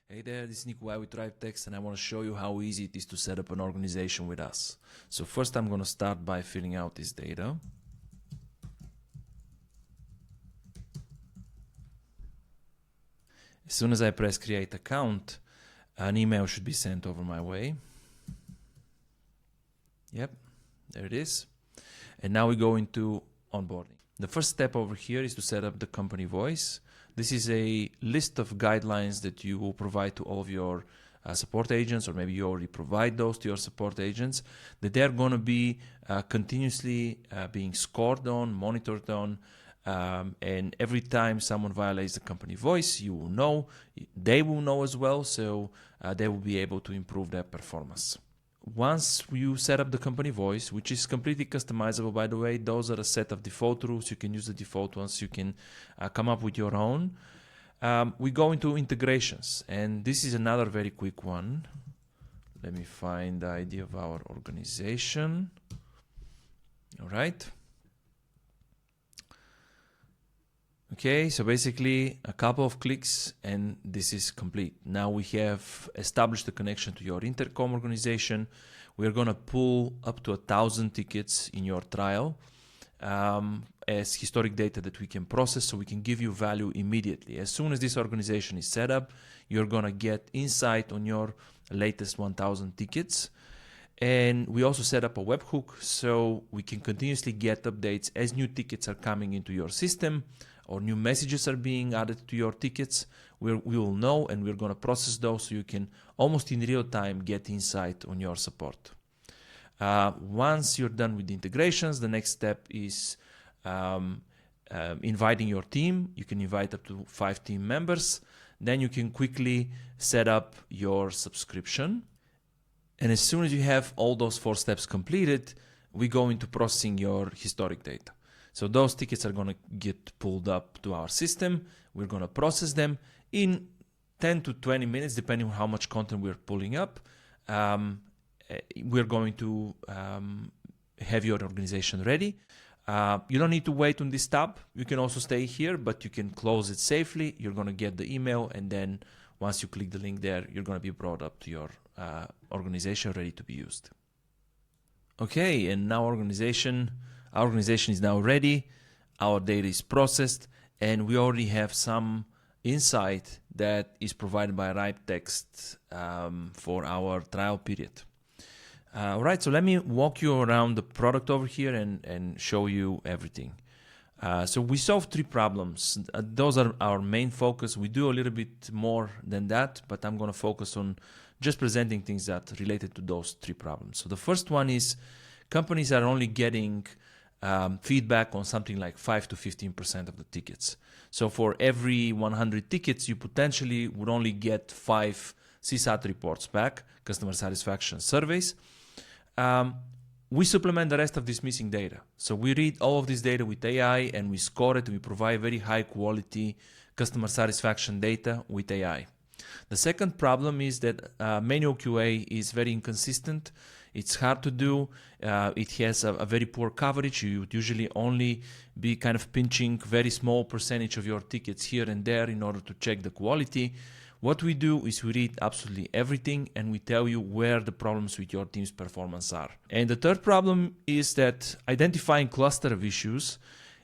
Hey there, this is Nikolai with RipeText, and I want to show you how easy it is to set up an organization with us. So first I'm going to start by filling out this data. As soon as I press create account, an email should be sent over my way. Yep, there it is. And now we go into onboarding. The first step over here is to set up the company voice. This is a list of guidelines that you will provide to all of your support agents, or maybe you already provide those to your support agents, that they're going to be continuously being scored on, monitored on, and every time someone violates the company voice, you will know, they will know as well, so they will be able to improve their performance. Once you set up the company voice, which is completely customizable, by the way, those are a set of default rules. You can use the default ones. You can come up with your own. We go into integrations, and this is another very quick one. Let me find the ID of our organization. All right. Okay, so basically a couple of clicks and this is complete. Now we have established the connection to your Intercom organization. We're going to pull up to 1,000 tickets in your trial as historic data that we can process, so we can give you value immediately. As soon as this organization is set up, you're going to get insight on your latest 1,000 tickets. And we also set up a webhook so we can continuously get updates as new tickets are coming into your system or new messages are being added to your tickets. We will know, and we're going to process those so you can almost in real time get insight on your support. Once you're done with the integrations, the next step is inviting your team. You can invite up to 5 team members. Then you can quickly set up your subscription. And as soon as you have all those 4 steps completed, we go into processing your historic data. So those tickets are going to get pulled up to our system. We're going to process them in 10 to 20 minutes, depending on how much content we're pulling up. We're going to have your organization ready. You don't need to wait on this tab. You can also stay here, but you can close it safely. You're going to get the email, and then once you click the link there, you're going to be brought up to your organization ready to be used. Okay, and now our organization is now ready. Our data is processed, and we already have some insight that is provided by RipeText for our trial period. All right, so let me walk you around the product over here and show you everything. So we solve 3 problems. Those are our main focus. We do a little bit more than that, but I'm going to focus on just presenting things that related to those 3 problems. So the first one is companies are only getting feedback on something like 5 to 15% of the tickets. So for every 100 tickets, you potentially would only get 5 CSAT reports back, customer satisfaction surveys. We supplement the rest of this missing data. So we read all of this data with AI and we score it, and we provide very high quality customer satisfaction data with AI. The second problem is that manual QA is very inconsistent. It's hard to do. It has a very poor coverage. You would usually only be kind of pinching very small percentage of your tickets here and there in order to check the quality. What we do is we read absolutely everything, and we tell you where the problems with your team's performance are. And the third problem is that identifying cluster of issues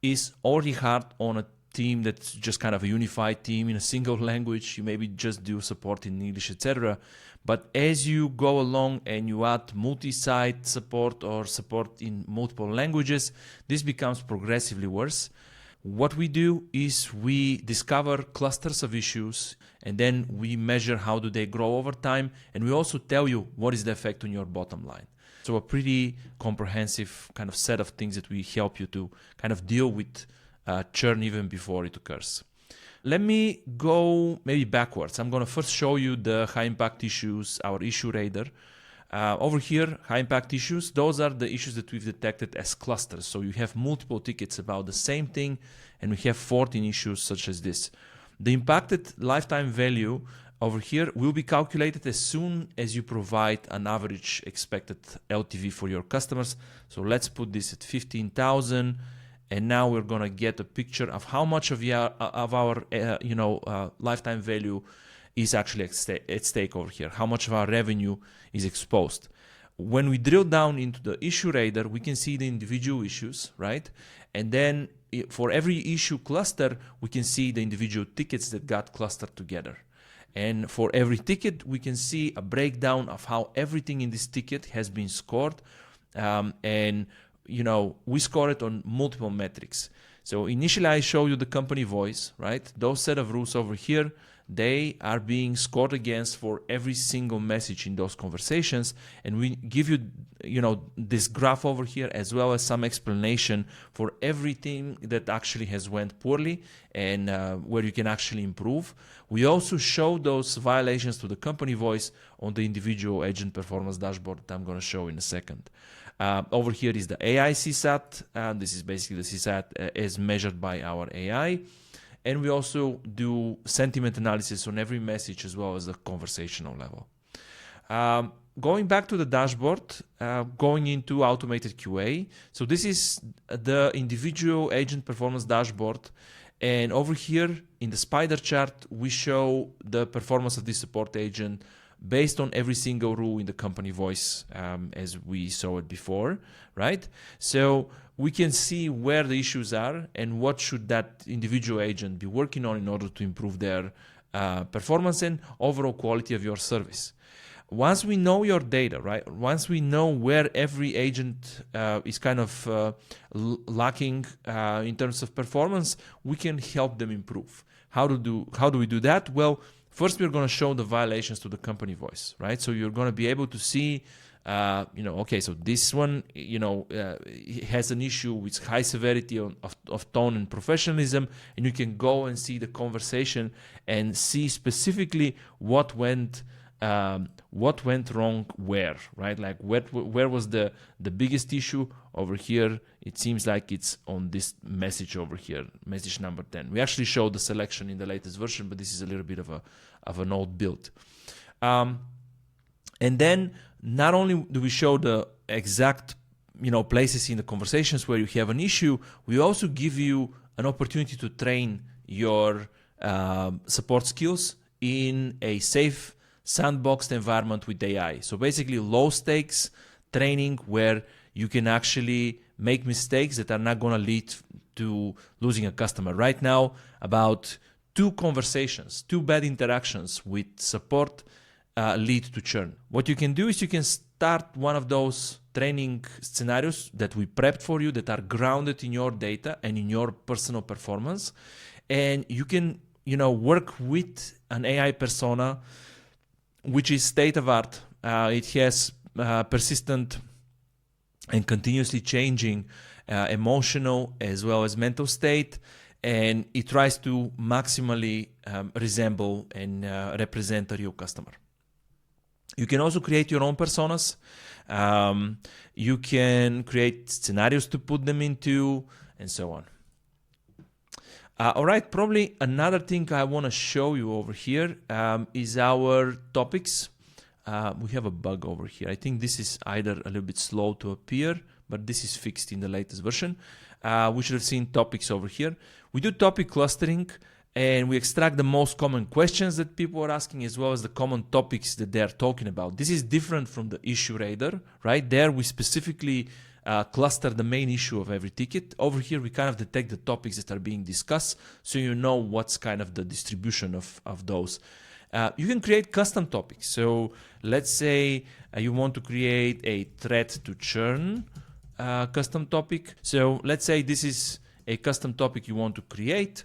is already hard on a team that's just kind of a unified team in a single language. You maybe just do support in English, etc. But as you go along and you add multi-site support or support in multiple languages, this becomes progressively worse. What we do is we discover clusters of issues, and then we measure how do they grow over time, and we also tell you what is the effect on your bottom line. So a pretty comprehensive kind of set of things that we help you to kind of deal with churn even before it occurs. Let me go maybe backwards. I'm going to first show you the high impact issues, our issue radar. Over here, high impact issues, those are the issues that we've detected as clusters. So you have multiple tickets about the same thing, and we have 14 issues such as this. The impacted lifetime value over here will be calculated as soon as you provide an average expected LTV for your customers. So let's put this at 15,000. And now we're going to get a picture of how much of our lifetime value is actually at stake over here, how much of our revenue is exposed. When we drill down into the issue radar, we can see the individual issues, right? And then for every issue cluster, we can see the individual tickets that got clustered together. And for every ticket, we can see a breakdown of how everything in this ticket has been scored. And we score it on multiple metrics. So initially I show you the company voice, right? Those set of rules over here, they are being scored against for every single message in those conversations. And we give you, this graph over here, as well as some explanation for everything that actually has went poorly and where you can actually improve. We also show those violations to the company voice on the individual agent performance dashboard that I'm going to show in a second. Over here is the AI CSAT. This is basically the CSAT as measured by our AI. And we also do sentiment analysis on every message as well as the conversational level. Going back to the dashboard, going into automated QA. So this is the individual agent performance dashboard. And over here in the spider chart, we show the performance of this support agent based on every single rule in the company voice, as we saw it before, right? So we can see where the issues are and what should that individual agent be working on in order to improve their performance and overall quality of your service. Once we know your data, right? Once we know where every agent is kind of lacking in terms of performance, we can help them improve. How do we do that? Well, first, we're going to show the violations to the company voice, right? So you're going to be able to see, okay, so this one, has an issue with high severity of tone and professionalism, and you can go and see the conversation and see specifically what went wrong where, right? Like where was the biggest issue over here? It seems like it's on this message over here, message number 10. We actually showed the selection in the latest version, but this is a little bit of an old build. And then not only do we show the exact places in the conversations where you have an issue, we also give you an opportunity to train your support skills in a safe sandboxed environment with AI. So basically low stakes training where you can actually make mistakes that are not going to lead to losing a customer. Right now, about 2 bad interactions with support lead to churn. What you can do is you can start one of those training scenarios that we prepped for you that are grounded in your data and in your personal performance. And you can, work with an AI persona which is state of art. It has persistent and continuously changing emotional as well as mental state, and it tries to maximally resemble and represent a real customer. You can also create your own personas. You can create scenarios to put them into, and so on. All right, probably another thing I want to show you over here is our topics. We have a bug over here. I think this is either a little bit slow to appear, but this is fixed in the latest version. We should have seen topics over here. We do topic clustering, and we extract the most common questions that people are asking, as well as the common topics that they're talking about. This is different from the issue radar, right? There we specifically cluster the main issue of every ticket. Over here, we kind of detect the topics that are being discussed, so you know what's kind of the distribution of those. You can create custom topics. So let's say you want to create a threat to churn custom topic. So let's say this is a custom topic you want to create,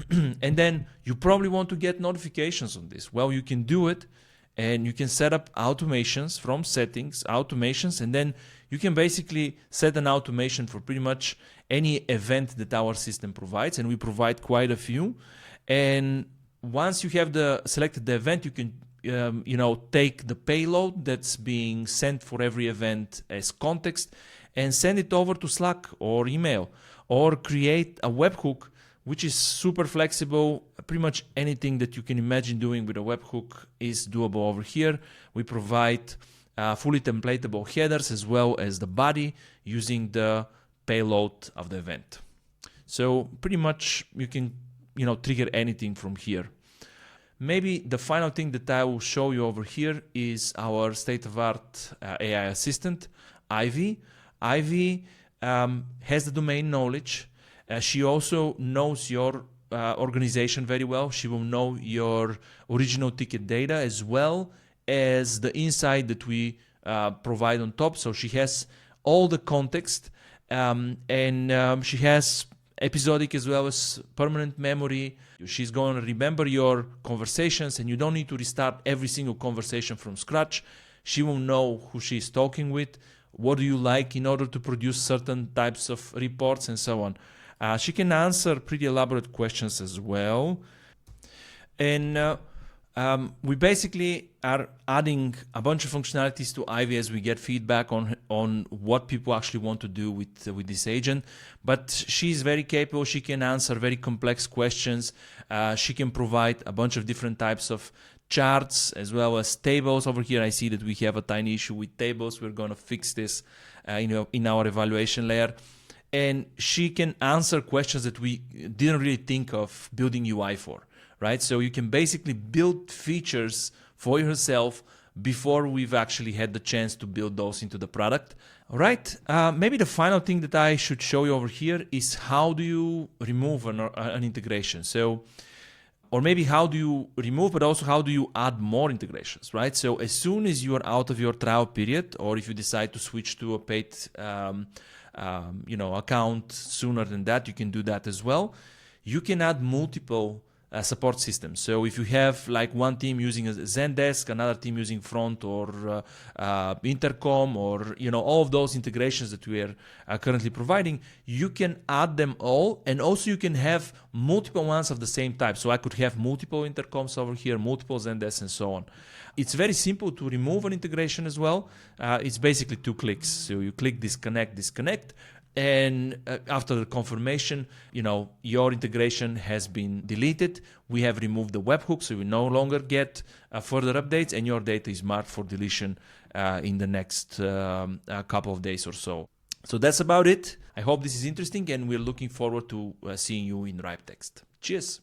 and then you probably want to get notifications on this. Well, you can do it, and you can set up automations from settings, automations, and then you can basically set an automation for pretty much any event that our system provides, and we provide quite a few. And once you have selected the event, you can take the payload that's being sent for every event as context and send it over to Slack or email, or create a webhook, which is super flexible. Pretty much anything that you can imagine doing with a webhook is doable over here. We provide fully templatable headers as well as the body using the payload of the event. So pretty much you can trigger anything from here. maybe the final thing that I will show you over here is our state-of-art AI assistant, Ivy. Ivy has the domain knowledge. She also knows your organization very well. She will know your original ticket data as well as the insight that we provide on top. So she has all the context, and she has episodic as well as permanent memory. She's going to remember your conversations, and you don't need to restart every single conversation from scratch. She will know who she's talking with, what do you like in order to produce certain types of reports, and so on. She can answer pretty elaborate questions as well. And we basically are adding a bunch of functionalities to Ivy as we get feedback on what people actually want to do with this agent. But she's very capable. She can answer very complex questions. She can provide a bunch of different types of charts as well as tables. Over here I see that we have a tiny issue with tables. We're going to fix this in our evaluation layer. And she can answer questions that we didn't really think of building UI for, right? So you can basically build features for yourself before we've actually had the chance to build those into the product. All right, maybe the final thing that I should show you over here is how do you remove an integration? So, or maybe how do you remove, but also how do you add more integrations, right? So as soon as you are out of your trial period, or if you decide to switch to a paid account sooner than that, you can do that as well. You can add multiple support systems. So if you have like one team using a Zendesk, another team using Front or Intercom, or all of those integrations that we are currently providing, you can add them all, and also you can have multiple ones of the same type. So I could have multiple Intercoms over here, multiple Zendesk, and so on. It's very simple to remove an integration as well. It's basically 2 clicks. So you click disconnect, and after the confirmation, your integration has been deleted. We have removed the webhook, so you no longer get further updates, and your data is marked for deletion in the next couple of days or so. So that's about it. I hope this is interesting, and we're looking forward to seeing you in RipeText. Cheers.